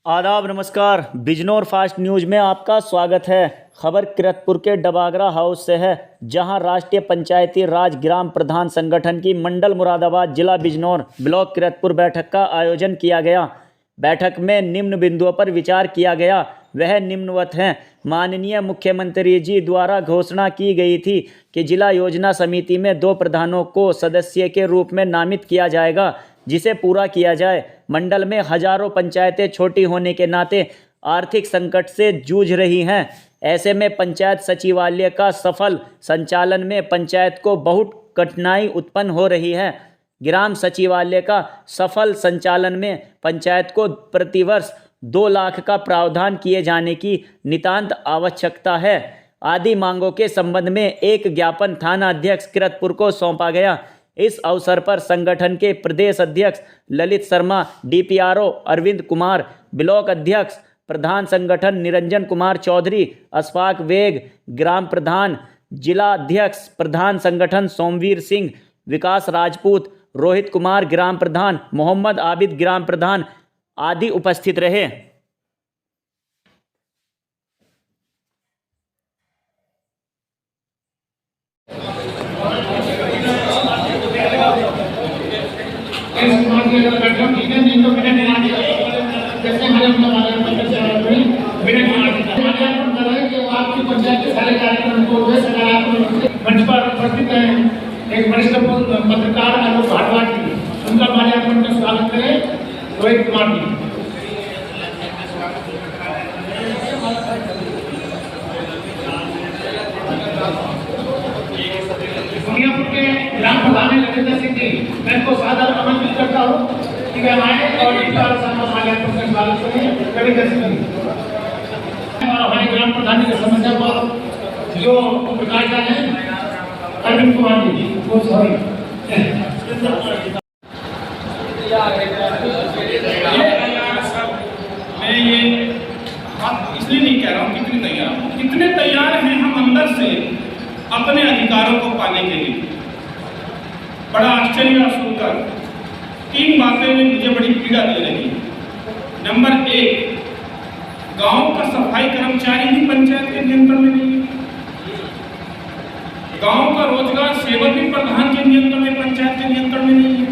आदाब नमस्कार। Bijnor fast news में आपका स्वागत है। खबर किरतपुर के डबागरा हाउस से है, जहां राष्ट्रीय पंचायती राज ग्राम प्रधान संगठन की मंडल मुरादाबाद जिला बिजनौर ब्लॉक किरतपुर बैठक का आयोजन किया गया। बैठक में निम्न बिंदुओं पर विचार किया गया। वह निम्नवत हैं। माननीय मुख्यमंत्री जी द्वारा घोषणा की गई थी कि जिला योजना समिति में 2 प्रधानों को सदस्य के रूप में नामित किया जाएगा, जिसे पूरा किया जाए। मंडल में हजारों पंचायतें छोटी होने के नाते आर्थिक संकट से जूझ रही हैं। ऐसे में पंचायत सचिवालय का सफल संचालन में पंचायत को बहुत कठिनाई उत्पन्न हो रही है। ग्राम सचिवालय का सफल संचालन में पंचायत को प्रतिवर्ष 2 लाख का प्रावधान किए जाने की नितांत आवश्यकता है। आदि मांगों के संबंध में एक ज्ञापन थाना अध्यक्ष किरतपुर को सौंपा गया। इस अवसर पर संगठन के प्रदेश अध्यक्ष ललित शर्मा, डीपीआरओ अरविंद कुमार, ब्लॉक अध्यक्ष प्रधान संगठन निरंजन कुमार चौधरी, अशफाक बेग ग्राम प्रधान, जिला अध्यक्ष प्रधान संगठन सोमवीर सिंह, विकास राजपूत, रोहित कुमार ग्राम प्रधान, मोहम्मद आबिद ग्राम प्रधान आदि उपस्थित रहे। आपकी पंचायत के सारे कार्यक्रम को मंच पर उपस्थित हैं एक वरिष्ठ पत्रकार आलोक भारद्वाज जी, उनका माल्यार्पण का स्वागत करें। रोहित कुमार जी। दुनियापुर के ग्राम प्रधान ललित सिंह जी, मैं इनको सादर आमंत्रित करता हूँ कि वे आए और इनका माल्यार्पण का स्वागत करें। ललित सिंह जी और हमारे ग्राम प्रधान की समस्या को जो प्रकाश डालें अरविंद कुमार जी वो सॉरी मैं ये बात इसलिए नहीं कह रहा हूँ कितने तैयार हैं हम अंदर से अपने अधिकारों को पाने के लिए। बड़ा आश्चर्य और सुनकर 3 बातें मुझे बड़ी पीड़ा दे रही। नंबर 1, गांव का सफाई कर्मचारी भी पंचायत के नियंत्रण में नहीं है। गांव का रोजगार सेवक भी प्रधान के नियंत्रण में, पंचायत के नियंत्रण में नहीं है।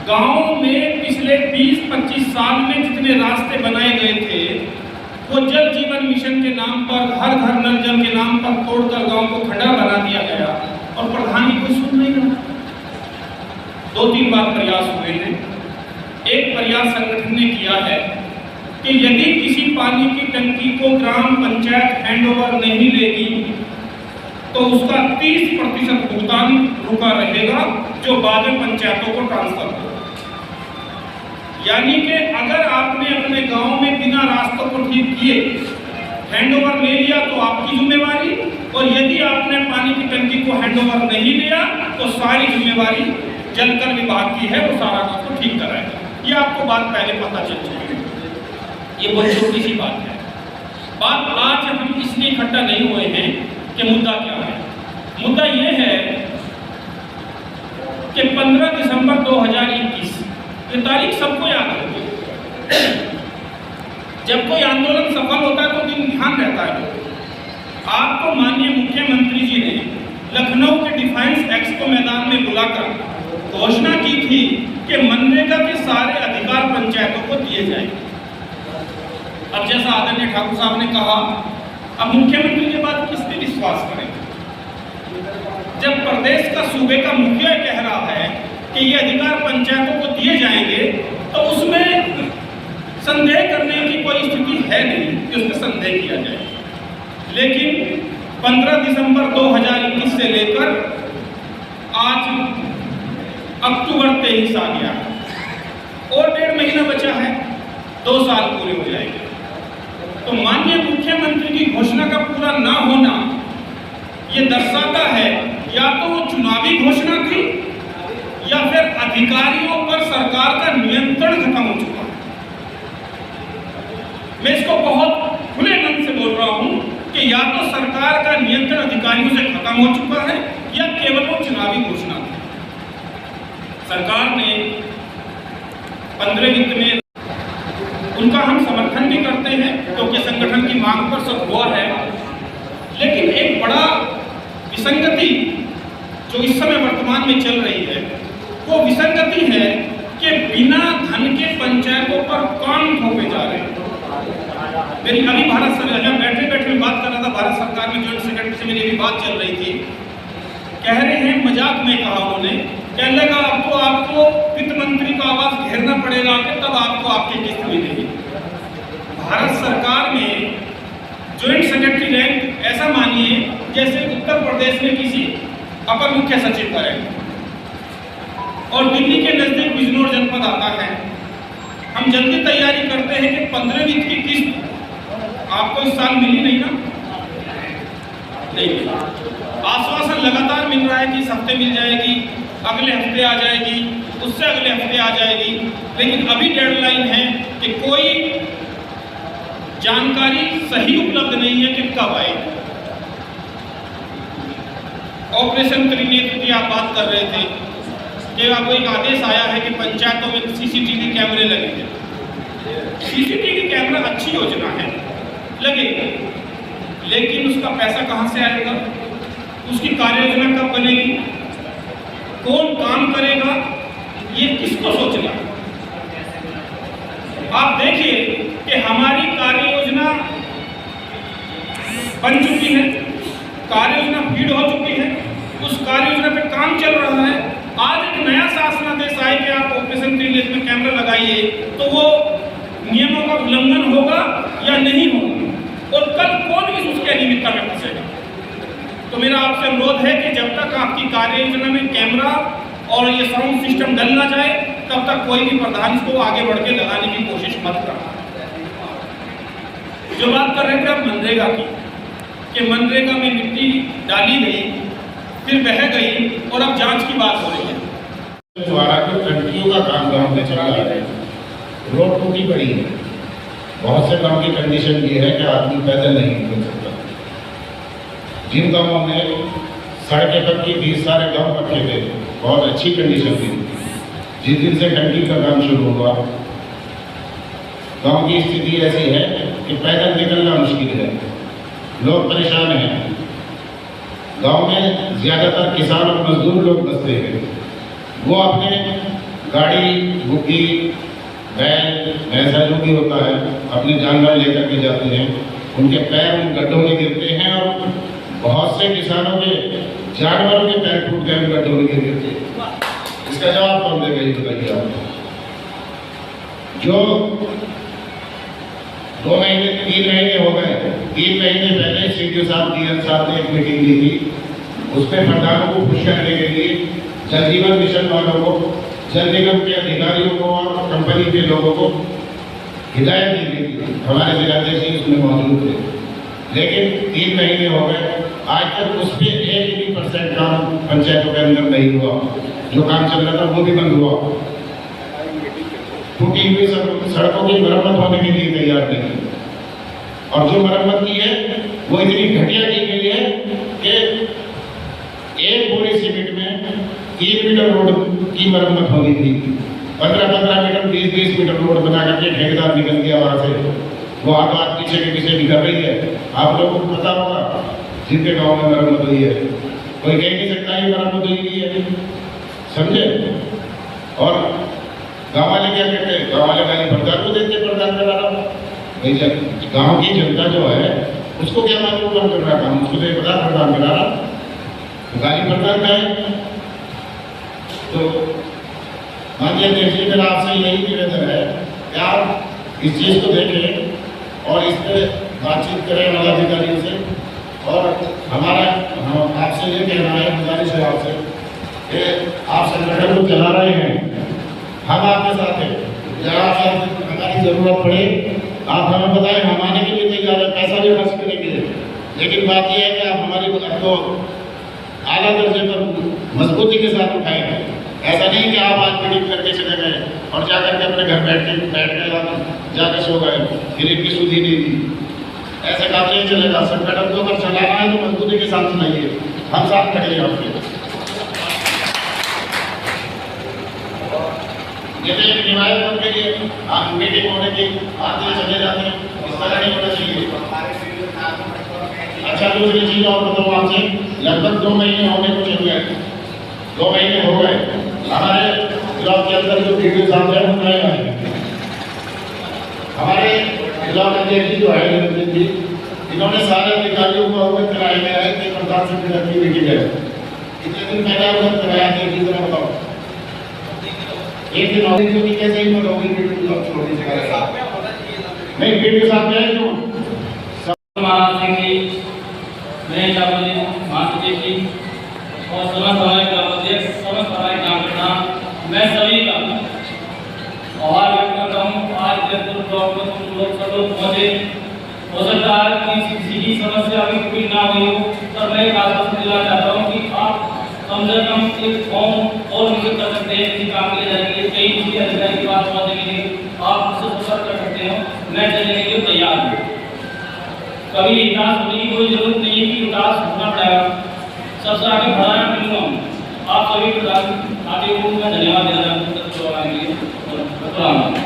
गांव में पिछले 20-25 साल में जितने रास्ते बनाए गए थे वो जल जीवन मिशन के नाम पर, हर घर नल जल के नाम पर तोड़कर गांव को खंडर बना दिया गया और प्रधान की कोई सुन नहीं रहा। 2-3 बार प्रयास हुए थे। एक प्रयास संगठन ने किया है कि यदि किसी पानी की टंकी को ग्राम पंचायत हैंडओवर नहीं लेगी तो उसका 30% भुगतान रुका रहेगा, जो बाद में पंचायतों को ट्रांसफर होगा। यानी कि अगर आपने अपने गांव में बिना रास्तों को ठीक किए हैंडओवर ले लिया तो आपकी जिम्मेवारी, और यदि आपने पानी की टंकी को हैंडओवर नहीं लिया तो सारी जिम्मेवारी जलकर विभाग की है, वो सारा काम को ठीक कराएगा। ये आपको बात पहले पता चल चुकी है। ये बहुत छोटी सी बात है। बात आज हम इसलिए इकट्ठा नहीं हुए हैं कि मुद्दा क्या है। मुद्दा ये है कि 15 दिसंबर 2021, ये तारीख सबको याद होगी। जब कोई आंदोलन सफल होता है तो दिन ध्यान रहता है। आपको माननीय मुख्यमंत्री जी ने लखनऊ के डिफेंस एक्सपो मैदान में बुलाकर घोषणा की थी कि मनरेगा के सारे अधिकार पंचायतों को दिए जाएंगे। अब जैसा आदरणीय ठाकुर साहब ने कहा, अब मुख्यमंत्री के बाद किस पे विश्वास करें? जब प्रदेश का सूबे का मुखिया कह रहा है कि ये अधिकार पंचायतों को दिए जाएंगे तो उसमें संदेह करने की कोई स्थिति है नहीं कि उसमें संदेह किया जाए। लेकिन 15 दिसंबर 2021 से लेकर आज अक्टूबर 23 आ गया और 1.5 महीना बचा है, 2 साल पूरे हो जाएंगे। तो माननीय मुख्यमंत्री की घोषणा का पूरा ना होना ये दर्शाता है या तो वो चुनावी घोषणा थी या फिर अधिकारियों पर सरकार का नियंत्रण खत्म हो चुका है। मैं इसको बहुत खुले मन से बोल रहा हूं कि या तो सरकार का नियंत्रण अधिकारियों से खत्म हो चुका है या केवल वो चुनावी घोषणा थी। सरकार ने 15 वित्त में उनका हम समर्थन भी करते हैं क्योंकि संगठन की मांग पर सब हुआ है। लेकिन एक बड़ा विसंगति जो इस समय वर्तमान में चल रही है वो विसंगति है कि बिना धन के पंचायतों पर काम थोपे जा रहे हैं। मेरी अभी भारत सरकार बैठे बैठे बात कर रहा था, भारत सरकार में जॉइंट सेक्रेटरी से मेरी अभी बात चल रही थी। कह रहे हैं, मजाक में कहा उन्होंने, कहने लगा अब तो आपको वित्त मंत्री का आवास घेरना पड़ेगा कि तब आपको आपकी किस्त मिलेगी। भारत सरकार में जॉइंट सेक्रेटरी रैंक ऐसा मानिए जैसे उत्तर प्रदेश में किसी अपर मुख्य सचिव का रैंक, और दिल्ली के नजदीक बिजनौर जनपद आता है। हम जल्दी तैयारी करते हैं कि 15वीं की किस्त आपको इस साल मिली नहीं ना, नहीं मिला। आश्वासन लगातार मिल रहा है कि इस हफ्ते मिल जाएगी, अगले हफ्ते आ जाएगी, उससे अगले हफ्ते आ जाएगी, लेकिन अभी डेडलाइन है कि कोई जानकारी सही उपलब्ध नहीं है कि कब आएगी। ऑपरेशन त्रिनेत्र की आप बात कर रहे थे कि आपको एक आदेश आया है कि पंचायतों में सीसीटीवी कैमरे लगेंगे। सीसीटीवी कैमरा अच्छी योजना है, लगेगा, लेकिन उसका पैसा कहां से आएगा, उसकी कार्य योजना कब बनेगी, कौन काम करेगा, ये किसको सोचना। आप देखिए कि हमारी कार्य योजना बन चुकी है, कार्य योजना फीड हो चुकी है, उस कार्य योजना पे काम चल रहा है। आज एक नया शासनादेश आए कि आप ऑपरेशन त्रिनेत्र में कैमरा लगाइए, तो वो नियमों का उल्लंघन होगा या नहीं होगा, और कल कौन भी उसकी अनियमितता में फंसेगा। तो मेरा आपसे अनुरोध है कि जब तक आपकी कार्य योजना में कैमरा और ये साउंड सिस्टम डल ना जाए, तब तक कोई भी प्रधान इसको आगे बढ़ के लगाने की कोशिश मत करना। जो बात कर रहे थे आप मनरेगा की, कि मनरेगा में मिट्टी डाली गई, फिर बह गई, और अब जांच की बात हो रही है। द्वारा जो टंकियों का काम गाँव में चल रहा है, रोड टूटी पड़ी है। बहुत से गांव की कंडीशन ये है कि आदमी पैदल नहीं निकल सकता। जिन गांवों में सड़कें पक्की थी, सारे गांव पक्के थे, बहुत अच्छी कंडीशन थी। जिस दिन से टंकी का काम शुरू हुआ, गांव की स्थिति ऐसी है कि पैदल निकलना मुश्किल है, लोग परेशान हैं। गांव में ज़्यादातर किसान और मजदूर लोग बसते हैं। वो अपने गाड़ी, बुग्गी, बैल, भैंसा जो भी होता है, अपने जानवर लेकर के जाते हैं। उनके पैर उन गड्ढों में गिरते हैं, और बहुत से किसानों के जानवरों के पैर टूट गए उन गड्ढों में गिरते हैं। इसका जवाब कौन देगा, ये बताइए आप। जो 2 महीने 3 महीने हो गए, 3 महीने पहले सीडीओ साहब, डीएम साहब ने एक मीटिंग ली थी। उसमें प्रधानों को खुश करने के लिए जल जीवन मिशन वालों को, जल निगम के अधिकारियों को और कंपनी के लोगों को हिदायत दी गई थी। हमारे जिलाध्यक्ष जी उसमें मौजूद थे। लेकिन 3 महीने हो गए, आज तक उस पर 1% काम पंचायतों के अंदर नहीं हुआ। जो काम चल रहा था वो भी बंद हुआ। टूटी हुई सड़कों की मरम्मत होने के लिए तैयार नहीं, और जो मरम्मत की है वो इतनी घटिया की गई है कि 1 बोरी सीमेंट में 3 मीटर रोड की मरम्मत होनी थी। 15-15 मीटर, 20-20 मीटर रोड बना करके ठेकेदार निकल गया वहाँ से। वो हाथ पीछे के पीछे निकल रही है। आप लोगों को पता होगा जिनके गाँव में मरम्मत हुई है, कोई कह नहीं सकता ये मरम्मत हुई है, समझे। और गाँव वाले क्या कहते हैं, गाँव वाले गाली प्रधान को देते, प्रधान करा रहा। गाँव की जनता जो है उसको क्या मालूम कौन कर रहा काम, उसको तो पता प्रधान करा रहा, गाली प्रधान का है। तो माननीय अध्यक्ष जी, मेरा आपसे यही निवेदन है कि आप इस चीज़ को देखें और इस पर बातचीत करें जिलाधिकारियों से। और हमारा आपसे ये कहना है, गुजारिश है आपसे कि आप संगठन को चला रहे हैं, हम आपके साथ हैं। जहाँ हमारी ज़रूरत पड़े आप हमें बताएं, हम आने के लिए तैयार हैं, पैसा भी खर्च करेंगे। लेकिन बात यह है कि आप हमारी आपको आला दर्जे पर मजबूती के साथ उठाएं। ऐसा नहीं कि आप आज मीटिंग करके चले गए और जाकर के अपने घर बैठ गए, जाकर सो गए, फिर इनकी सुधी नहीं दी। ऐसे काम नहीं चलेगा। संगठन को अगर चलाना है तो मजबूती के साथ सुनाइए, हम साथ खड़े हैं आपके। ये तो एक रिवायत बन गई है, आप मीटिंग होने की आते चले जाते हैं, इस तरह नहीं होना चाहिए। अच्छा, दूसरी चीज और बताऊँ आपसे, लगभग 2 महीने होने को चल गए, 2 महीने हो गए, हमारे ब्लॉक के अंदर जो वीडियो साहब है वो नए आए हैं। हमारे ब्लॉक अध्यक्ष जो है रंजन जी, इन्होंने सारे अधिकारियों को अवगत कराया गया है कि प्रधान संगठन की मीटिंग है। कितने दिन पहले अवगत कराया था, एक दिन बताओ, एक दिन और की कैसे ही होगी वीडियो छोटी जगह नहीं, वीडियो साहब है क्यों महाराज सिंह जी, मैं चावली महासचिव जी और समस्त हमारे ग्राम अध्यक्ष, समस्त हमारे ग्राम प्रधान, मैं सभी का आभार व्यक्त करता हूँ। आज जयपुर ब्लॉक में तुम लोग सब लोग पहुँचे, हो सकता है कि किसी की समस्या अभी पूरी ना हुई हो, पर मैं एक आश्वासन दिलाना चाहता हूँ कि आप कम से कम एक फॉर्म और विकसित कर सकते हैं किसी काम के लिए जाने के लिए, कई किसी अधिकारी की बात पहुँचने के लिए आप उससे संपर्क कर सकते हो। मैं चलने के लिए तैयार हूँ। कभी उदास होने की कोई जरूरत नहीं है कि उदास होना पड़ेगा, सबसे आगे बढ़ाना मिलूंगा। आप सभी प्रधान आगे को मैं धन्यवाद देना चाहता हूँ।